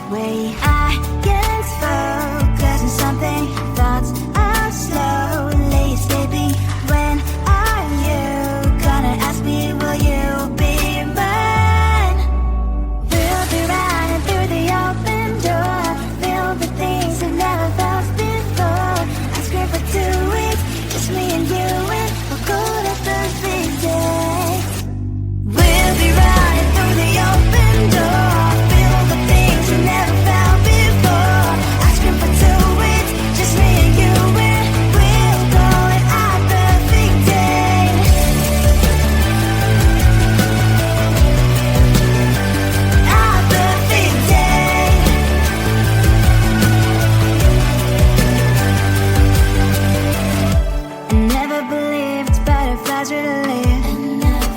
way. I can't focus on something. Thoughts are slowly escaping. When are you gonna ask me, will you be mine? We'll be running through the open door, filled with things I've never felt before. I scream for 2 weeks, just me and you, and we'll go to perfect day. We'll be running through the open door, filled with things we never felt before. I scream for 2 weeks, just me and you, and we'll go at our perfect day. Our perfect day. I never believed butterflies would live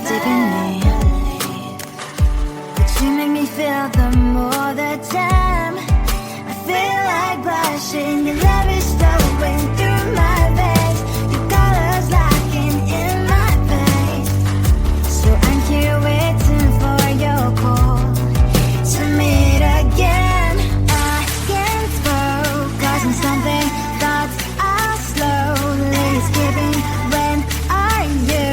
deep in me, but you make me feel them all the time. I feel like blushing, your love is flowing through my veins, your colors locking in my veins. So I'm here waiting for your call to meet again. I can't focus on something. Thoughts are slowly escaping. When are you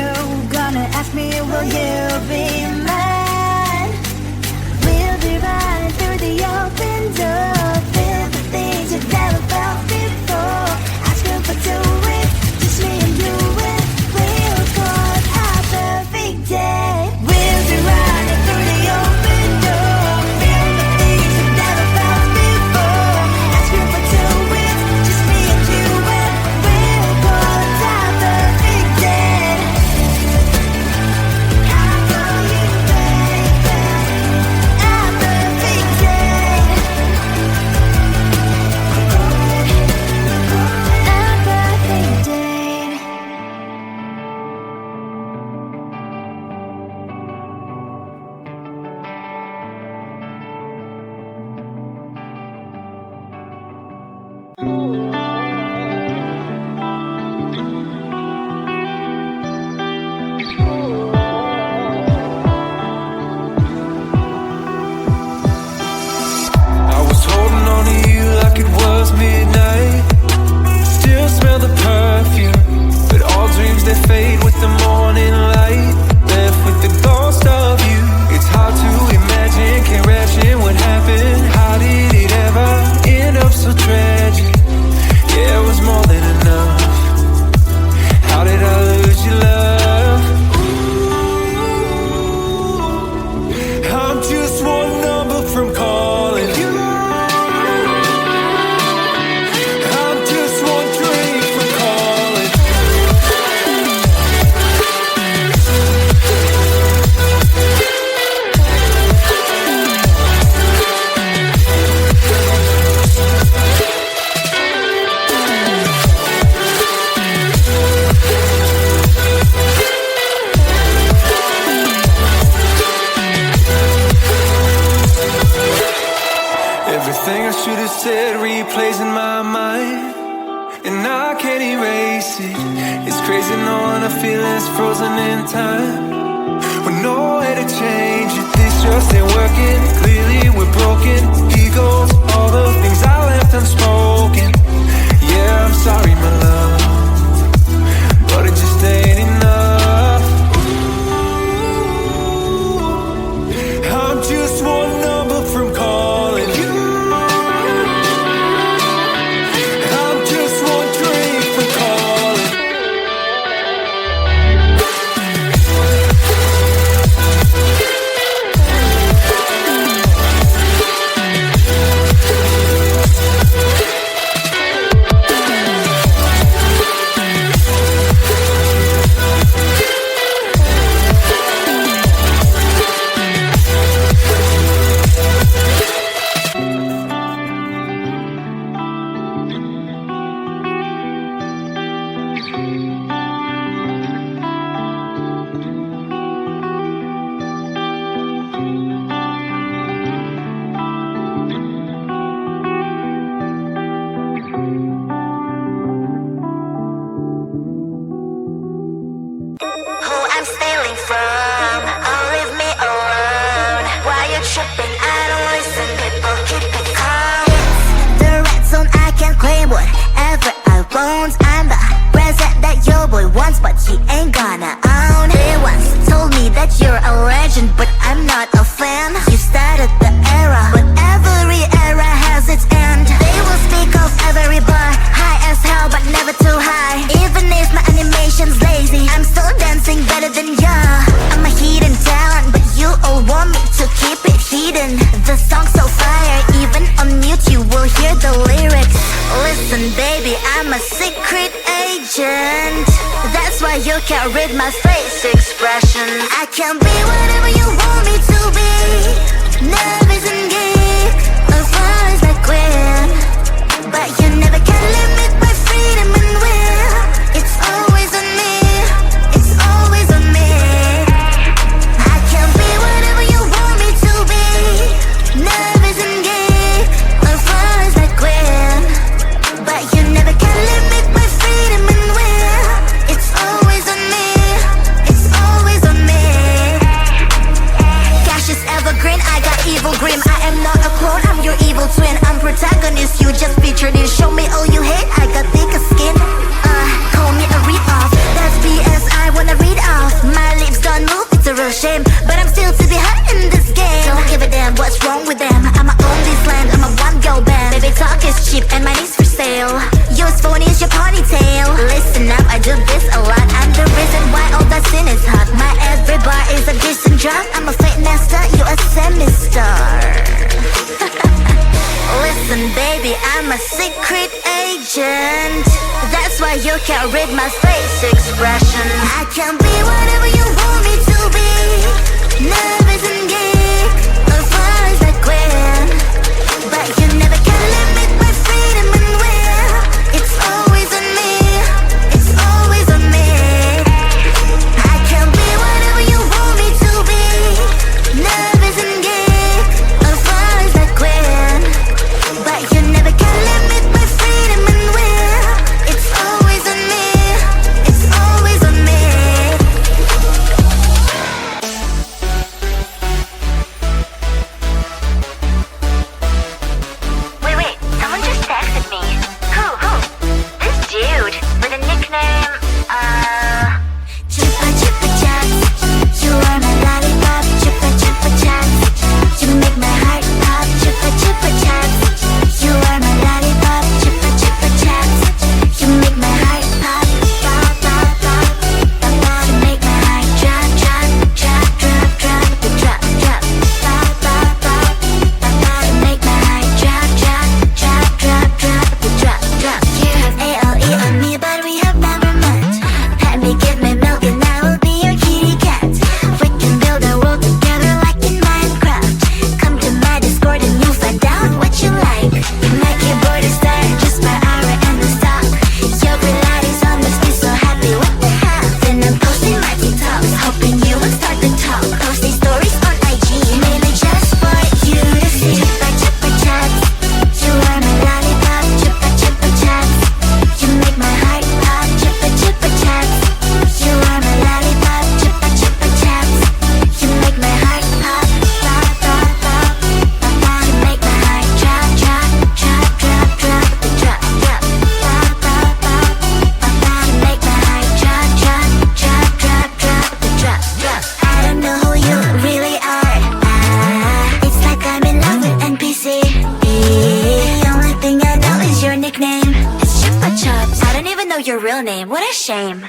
gonna ask me, will you be mine? We'll be running through the open door, filled with things you've never felt before. Asking for 2 weeks, just me and you, and we'll call it our perfect day. We'll be running through the open door, filled with things you've never felt before. Asking for 2 weeks, just me and you, and we'll call it our perfect day. I call you baby, our perfect day. Our perfect day. I was holding on to you like it was midnight. Still smell the perfume, but all dreams they fade with the morning light. Left with the ghost of you. It's hard to imagine, can't imagine what happened. How did it ever end up so tragic? Yeah, it was more than enough. How did I lose your love? I'm just one number from calling you. I'm just one dream from calling. Everything I should have said replays in my mind, and I can't erase it. It's crazy knowing our feelings frozen in time, with no way to change it. This just ain't working. Clearly we're broken. Egos, all the things I left unspoken. Yeah, I'm sorry, my love, but it just ain't enough. I'm just one number from calling you. I'm just one dream from calling. can't read my face expression. I can be whatever you want me to be. Nervous and geek, as far as I quit. But you never can limit my freedom and will. It's always on me, it's always on me. I can be whatever you want me to be. Nervous and geek, as far as I quit. But you never can limit my freedom and will. It's always on me, it's always on me. Cash is evergreen, I got evil grim. I am not a clone, I'm your evil twin. I'm protagonist, you just featured in. Show me all you hate, I got thicker skin. Call me a read-off, that's BS, I wanna read off. My lips don't move, it's a real shame. But I'm still to be hot in this game. Don't give a damn what's wrong with them. I'ma own this land, I'm a one-girl band. Baby talk is cheap and mine is for sale. Yours phone is your ponytail. Listen up, I do this a lot. I'm the reason why all that sin is hot. My every bar is a decent drop. I'm a fake master, you a semi-star. Listen baby, I'm a secret agent. That's why you can't read my face expression. I can be whatever you want me to be. Nervous and geek, as far as I quit. But you never can limit my freedom and will. It's always on me, it's always on me. I can be whatever you want me to be. Nervous and geek, as far as I quit. But you never can limit my freedom and will. It's always on me, it's always on me. Wait, someone just texted me. Who? This dude with a nickname, Chupa Chupa Chups. You are my lollipop, Chupa Chupa Chups. You make my heart pop, Chupa Chupa Chups. You are my lollipop, Chupa Chupa Chups. You make my heart pop, pop, pop, pop, pop, pop. You make my heart drop, drop, drop, drop, drop, drop, drop, pop, pop, pop, pop, pop. You make my heart drop, drop, drop, drop, drop, drop, drop. You have ALE on me, but we have never met. Let me give me milk and I will be your kitty cat. We can build a world together like in Minecraft. Come to my Discord and you'll find out what you like. My keyboard is there, just my aura and the stock. Your Pilates on must be so happy, what the heck? Then I'm posting my TikToks, hoping you will start the talk. Posting stories on IG, mainly just for you to see. Chupa Chupa Chups, you are my lollipop, Chupa Chupa Chups. You make my heart pop, Chupa Chupa Chups. You are my lollipop, Chupa Chupa Chups. You make my heart pop, pop, pop, pop, pop, pop. You make my heart drop, drop, drop, drop, drop, drop, drop, pop, pop, pop, pop, pop. You make my heart drop, drop, drop, drop, drop, drop, drop. I don't know who you really are. It's like I'm in love with NPC. The only thing I know is your nickname. It's Chupa Chups. I don't even know your real name. What a shame.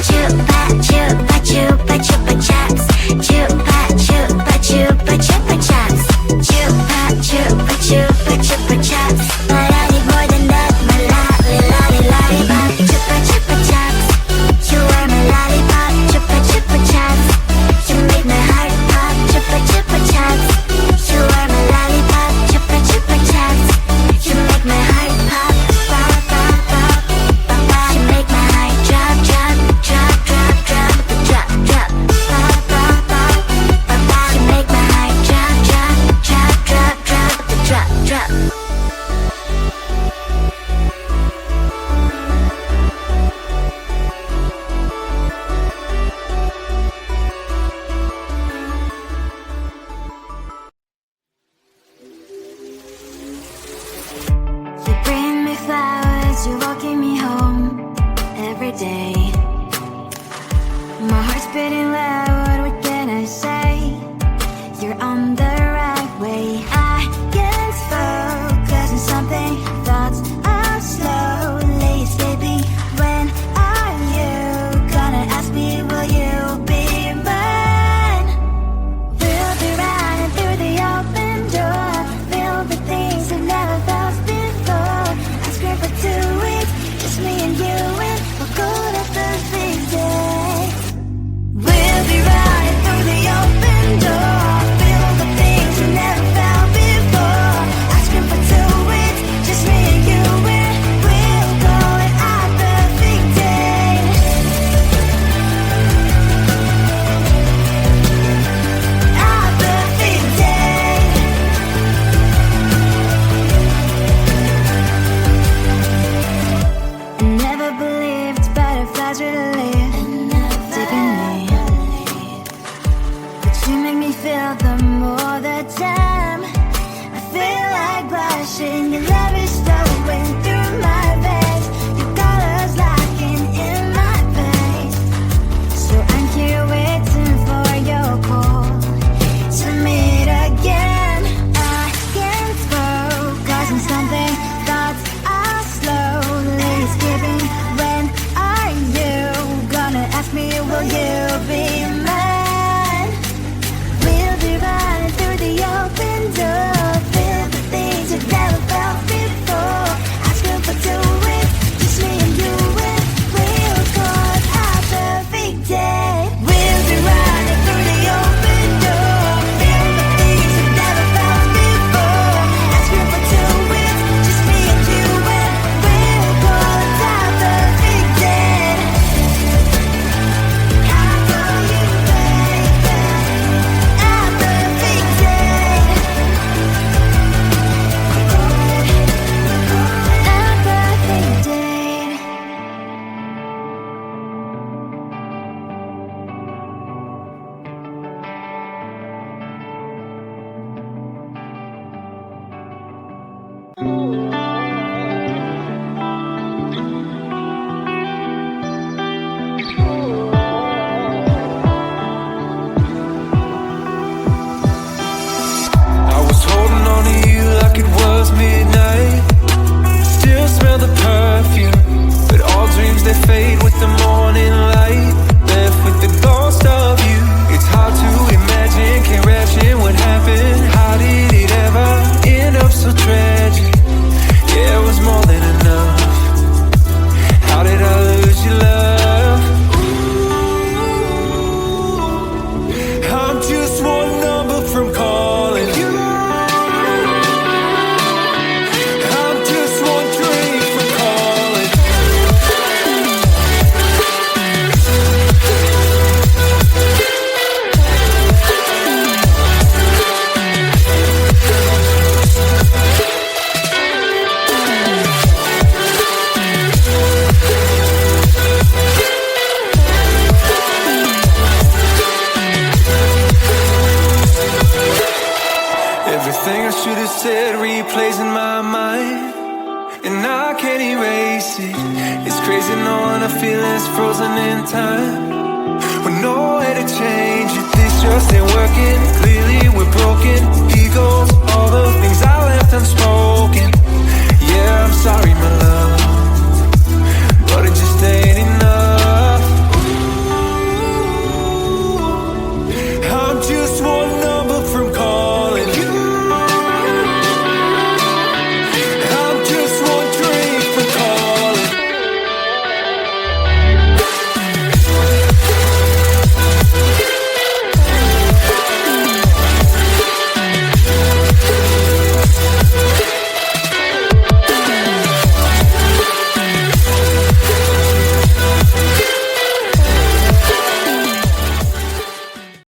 Chupa Chupa Chupa Chupa Chups. Chupa Chupa Chupa Chupa Chups. Chupa Chupa Chupa Chupa Chups. But I need more than that. My lollipop. Chupa Chupa Chups. You are my lollipop. Chupa Chupa Chups. You make my heart pop. Chupa Chupa Chups. You are my lollipop. Chupa Chupa Chups. You make my heart pop. Pop, pop, pop, pop, pop. You make my heart drop, drop, drop, drop, drop, drop, drop. Pop, pop, pop, pop, pop. You make my heart drop, drop, drop, drop, drop, drop, drop. You bring me flowers, you walking me home every day. My heart's beating loud, what can I say? You're on the right way. I can't focus on something, thoughts are slowly escaping. When are you gonna ask me, will you be mine? We'll be running through the open door, filled with things I've never felt before. I scream for 2 weeks, just me and you, and we'll go to the big day. replays in my mind, and I can't erase it. It's crazy knowing a feeling's frozen in time, with no way to change it. This just ain't working. Clearly we're broken.